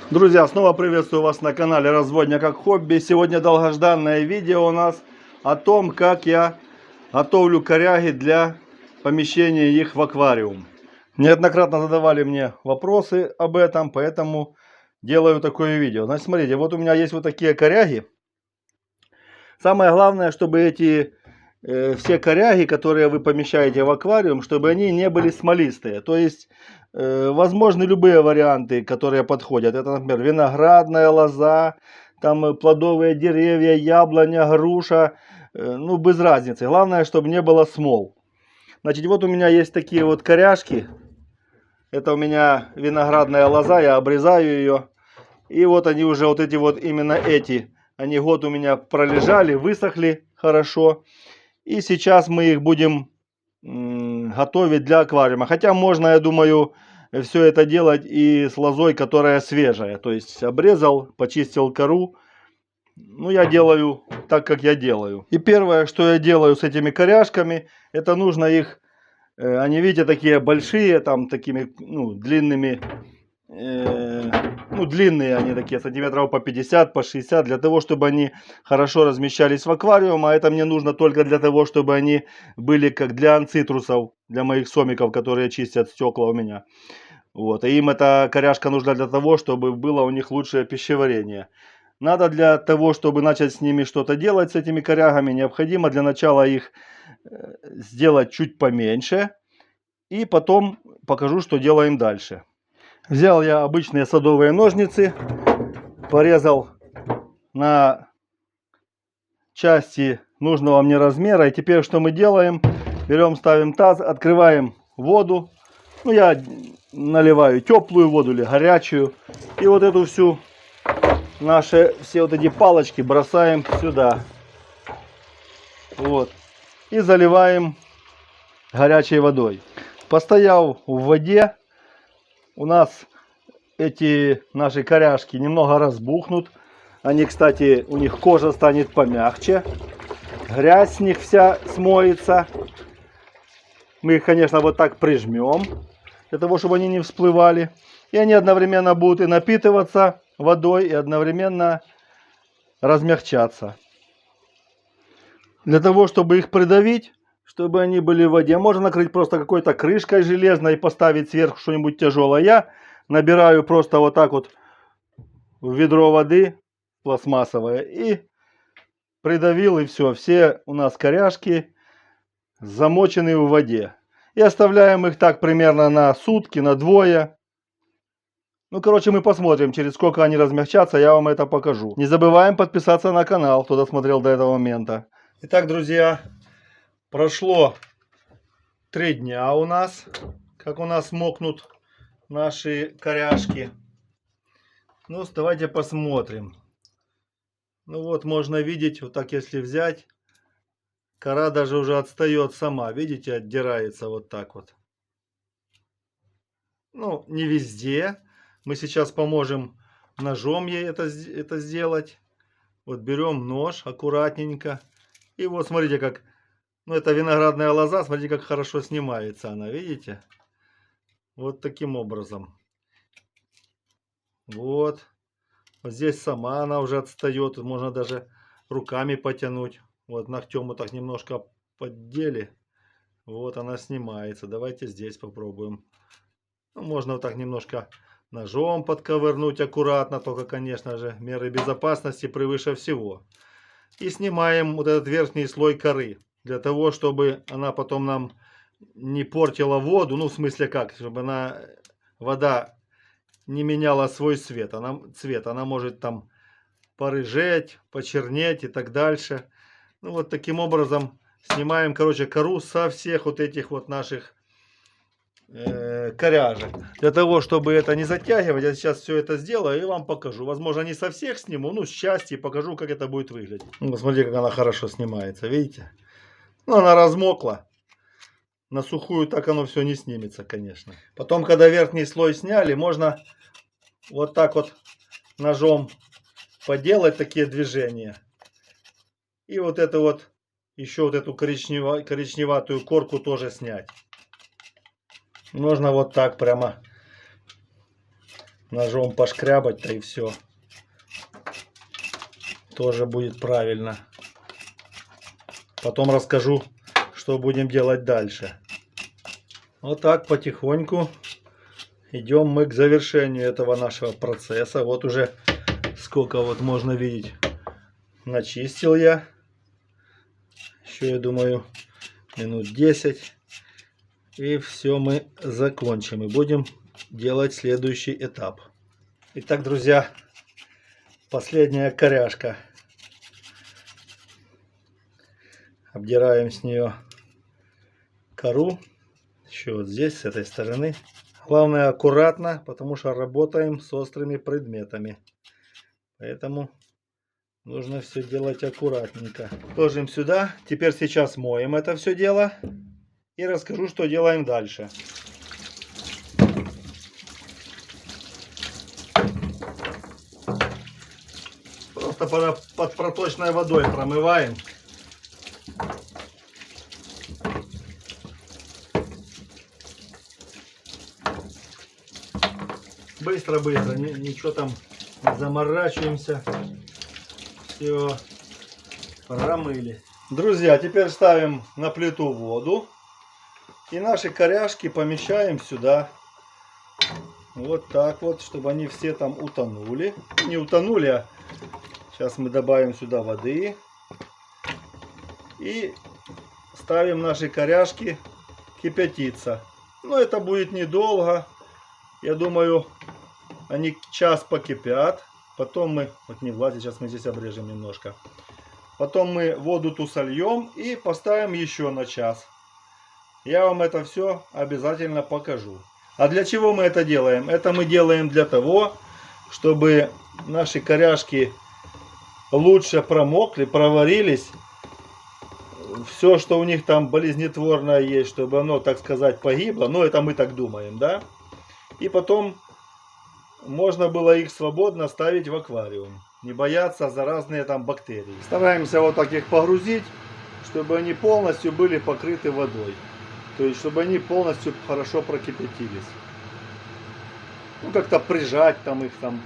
Друзья, снова приветствую вас на канале Разводня как хобби. Сегодня долгожданное видео у нас о том, как я готовлю коряги для помещения их в аквариум. Неоднократно задавали мне вопросы об этом, поэтому делаю такое видео. Значит, смотрите, вот у меня есть вот такие коряги. Самое главное, чтобы эти все коряги, которые вы помещаете в аквариум, чтобы они не были смолистые. То есть возможны любые варианты, которые подходят. Это, например, виноградная лоза, там плодовые деревья, яблоня, груша. Ну, без разницы. Главное, чтобы не было смол. Значит, вот у меня есть такие вот коряжки. Это у меня виноградная лоза, я обрезаю ее. И вот они уже, вот эти вот, именно эти, они год у меня пролежали, высохли хорошо. И сейчас мы их будем готовить для аквариума. Хотя можно, я думаю, все это делать и с лозой, которая свежая. То есть обрезал, почистил кору. Ну, я делаю так, как я делаю. И первое, что я делаю с этими коряжками, это нужно их, они, видите, такие большие, там такими, ну, длинными, ну, длинные они такие, сантиметров по 50, по 60, для того, чтобы они хорошо размещались в аквариум, а это мне нужно только для того, чтобы они были как для анцитрусов, для моих сомиков, которые чистят стекла у меня. Вот, и им эта коряжка нужна для того, чтобы было у них лучшее пищеварение. Надо для того, чтобы начать с ними что-то делать, с этими корягами, необходимо для начала их сделать чуть поменьше, и потом покажу, что делаем дальше. Взял я обычные садовые ножницы, порезал на части нужного мне размера. И теперь что мы делаем? Берем, ставим таз, открываем воду. Ну, я наливаю теплую воду или горячую. И вот эту всю, наши все вот эти палочки бросаем сюда. Вот. И заливаем горячей водой. Постояв в воде, у нас эти наши коряжки немного разбухнут. Они, кстати, у них кожа станет помягче. Грязь с них вся смоется. Мы их, конечно, вот так прижмем, для того, чтобы они не всплывали. И они одновременно будут и напитываться водой, и одновременно размягчаться. Для того, чтобы их придавить, чтобы они были в воде, можно накрыть просто какой-то крышкой железной и поставить сверху что-нибудь тяжелое. Я набираю просто вот так вот в ведро воды пластмассовое и придавил, и все. Все у нас коряжки замочены в воде. И оставляем их так примерно на сутки, на двое. Ну, короче, мы посмотрим, через сколько они размягчатся, я вам это покажу. Не забываем подписаться на канал, кто досмотрел до этого момента. Итак, друзья, прошло 3 дня у нас, как у нас мокнут наши коряжки. Ну, давайте посмотрим. Ну вот, можно видеть, вот так если взять, кора даже уже отстает сама. Видите, отдирается вот так вот. Ну, не везде. Мы сейчас поможем ножом ей это сделать. Вот берем нож аккуратненько. И вот смотрите, как, ну, это виноградная лоза, смотрите, как хорошо снимается она, видите? Вот таким образом. Вот. Вот здесь сама она уже отстает. Можно даже руками потянуть. Вот ногтем вот так немножко поддели. Вот она снимается. Давайте здесь попробуем. Ну, можно вот так немножко ножом подковырнуть аккуратно. Только, конечно же, меры безопасности превыше всего. И снимаем вот этот верхний слой коры. Для того, чтобы она потом нам не портила воду. Ну, в смысле как? Чтобы вода не меняла свой цвет. Она может там порыжеть, почернеть и так дальше. Ну, вот таким образом снимаем, короче, кору со всех вот этих вот наших коряжек. Для того, чтобы это не затягивать, я сейчас все это сделаю и вам покажу. Возможно, не со всех сниму, ну, с части покажу, как это будет выглядеть. Ну, смотрите, как она хорошо снимается, видите? Ну, она размокла. На сухую так оно все не снимется, конечно. Потом, когда верхний слой сняли, можно вот так вот ножом поделать такие движения. И вот это вот, еще вот эту коричневатую корку тоже снять. Можно вот так прямо ножом пошкрябать-то и все. Тоже будет правильно. Потом расскажу, что будем делать дальше. Вот так потихоньку идем мы к завершению этого нашего процесса. Вот уже сколько вот можно видеть, начистил я. Еще, я думаю, минут 10. И все мы закончим. И будем делать следующий этап. Итак, друзья, последняя коряшка. Обдираем с нее кору. Еще вот здесь, с этой стороны. Главное аккуратно, потому что работаем с острыми предметами. Поэтому нужно все делать аккуратненько. Ложим сюда. Теперь сейчас моем это все дело. И расскажу, что делаем дальше. Просто под проточной водой промываем. Быстро-быстро, ничего там не заморачиваемся. Все, промыли. Друзья, теперь ставим на плиту воду. И наши коряшки помещаем сюда. Вот так вот, чтобы они все там утонули. Не утонули, а сейчас мы добавим сюда воды. И ставим наши коряшки кипятиться. Но это будет недолго. Я думаю, они час покипят. Потом мы, вот не влазит, сейчас мы здесь обрежем немножко. Потом мы воду ту сольем и поставим еще на час. Я вам это все обязательно покажу. А для чего мы это делаем? Это мы делаем для того, чтобы наши коряшки лучше промокли, проварились. Все, что у них там болезнетворное есть, чтобы оно, так сказать, погибло. Ну, это мы так думаем, да? И потом можно было их свободно ставить в аквариум. Не бояться заразные там бактерии. Стараемся вот так их погрузить, чтобы они полностью были покрыты водой. То есть, чтобы они полностью хорошо прокипятились. Ну, как-то прижать там их там.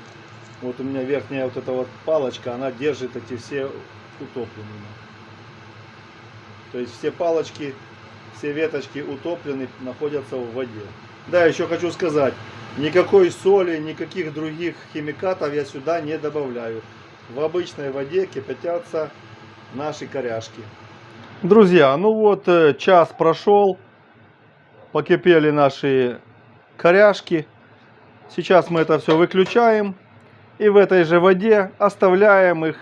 Вот у меня верхняя вот эта вот палочка, она держит эти все утопленные. То есть, все палочки, все веточки утоплены, находятся в воде. Да, еще хочу сказать, никакой соли, никаких других химикатов я сюда не добавляю. В обычной воде кипятятся наши коряшки. Друзья, ну вот час прошел. Покипели наши коряшки. Сейчас мы это все выключаем. И в этой же воде оставляем их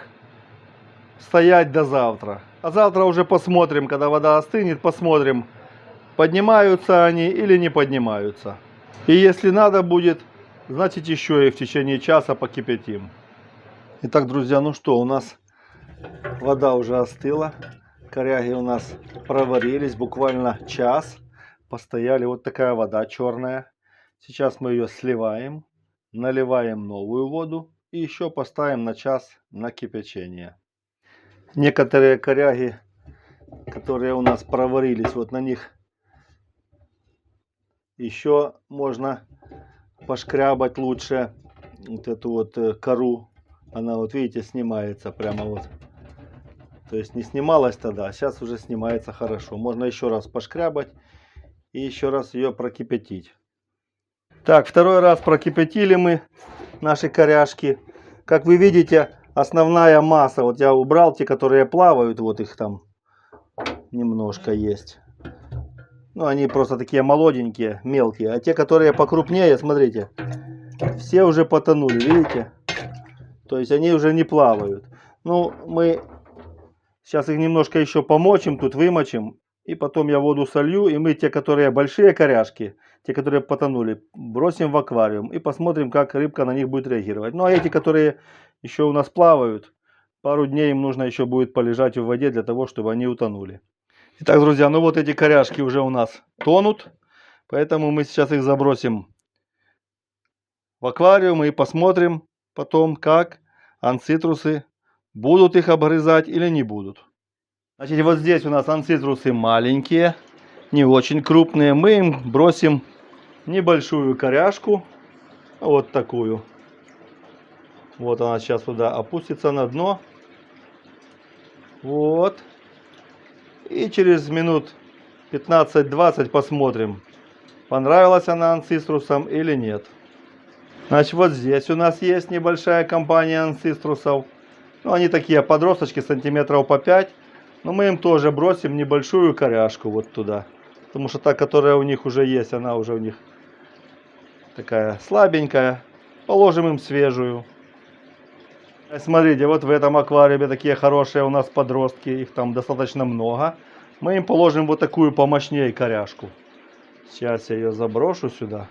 стоять до завтра. А завтра уже посмотрим, когда вода остынет, посмотрим, поднимаются они или не поднимаются. И если надо будет, значит еще и в течение часа покипятим. Итак, друзья, ну что, у нас вода уже остыла. Коряги у нас проварились буквально час. Постояли, вот такая вода черная. Сейчас мы ее сливаем, наливаем новую воду и еще поставим на час на кипячение. Некоторые коряги, которые у нас проварились, вот на них еще можно пошкрябать лучше вот эту вот кору. Она, вот видите, снимается прямо вот. То есть не снималась тогда, а сейчас уже снимается хорошо. Можно еще раз пошкрябать и еще раз ее прокипятить. Так, второй раз прокипятили мы наши коряшки. Как вы видите, основная масса, вот я убрал те, которые плавают, вот их там немножко есть. Ну, они просто такие молоденькие, мелкие. А те, которые покрупнее, смотрите, все уже потонули, видите? То есть они уже не плавают. Ну, мы сейчас их немножко еще помочим, тут вымочим. И потом я воду солью, и мы те, которые большие коряшки, те, которые потонули, бросим в аквариум. И посмотрим, как рыбка на них будет реагировать. Ну, а эти, которые еще у нас плавают, пару дней им нужно еще будет полежать в воде, для того, чтобы они утонули. Итак, друзья, ну вот эти коряшки уже у нас тонут. Поэтому мы сейчас их забросим в аквариум и посмотрим потом, как анцитрусы будут их обгрызать или не будут. Значит, вот здесь у нас анцитрусы маленькие, не очень крупные. Мы им бросим небольшую коряшку. Вот такую. Вот она сейчас туда опустится на дно. Вот. И через минут 15-20 посмотрим, понравилась она анциструсам или нет. Значит, вот здесь у нас есть небольшая компания анциструсов. Ну, они такие подросточки, сантиметров по 5. Но мы им тоже бросим небольшую коряшку вот туда. Потому что та, которая у них уже есть, она уже у них такая слабенькая. Положим им свежую. Смотрите, вот в этом аквариуме такие хорошие у нас подростки. Их там достаточно много. Мы им положим вот такую помощнее коряшку. Сейчас я ее заброшу сюда.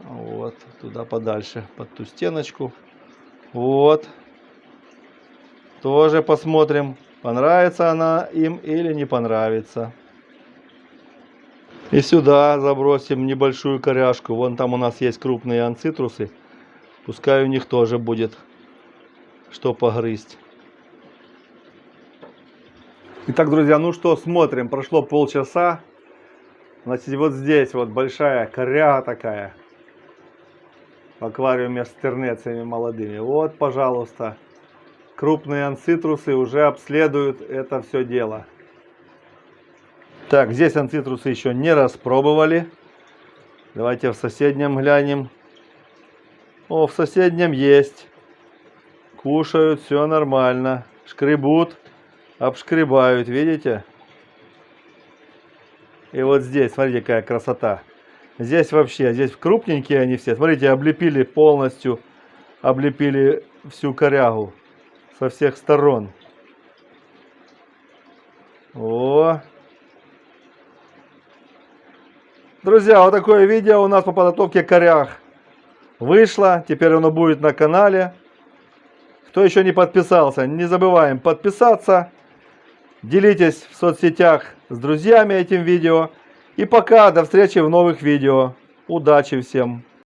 Вот, туда подальше, под ту стеночку. Вот. Тоже посмотрим, понравится она им или не понравится. И сюда забросим небольшую коряшку. Вон там у нас есть крупные анцитрусы. Пускай у них тоже будет что погрызть. Итак, друзья, ну что, смотрим. Прошло полчаса. Значит, вот здесь вот большая коряга такая. В аквариуме с тернециями молодыми. Вот, пожалуйста. Крупные анцитрусы уже обследуют это все дело. Так, здесь анцитрусы еще не распробовали. Давайте в соседнем глянем. О, в соседнем есть. Кушают, все нормально. Шкребут, обшкребают, видите? И вот здесь, смотрите, какая красота. Здесь вообще, здесь крупненькие они все. Смотрите, облепили полностью, облепили всю корягу со всех сторон. О! Друзья, вот такое видео у нас по подготовке коряг вышло. Теперь оно будет на канале. Кто еще не подписался, не забываем подписаться. Делитесь в соцсетях с друзьями этим видео. И пока, до встречи в новых видео. Удачи всем!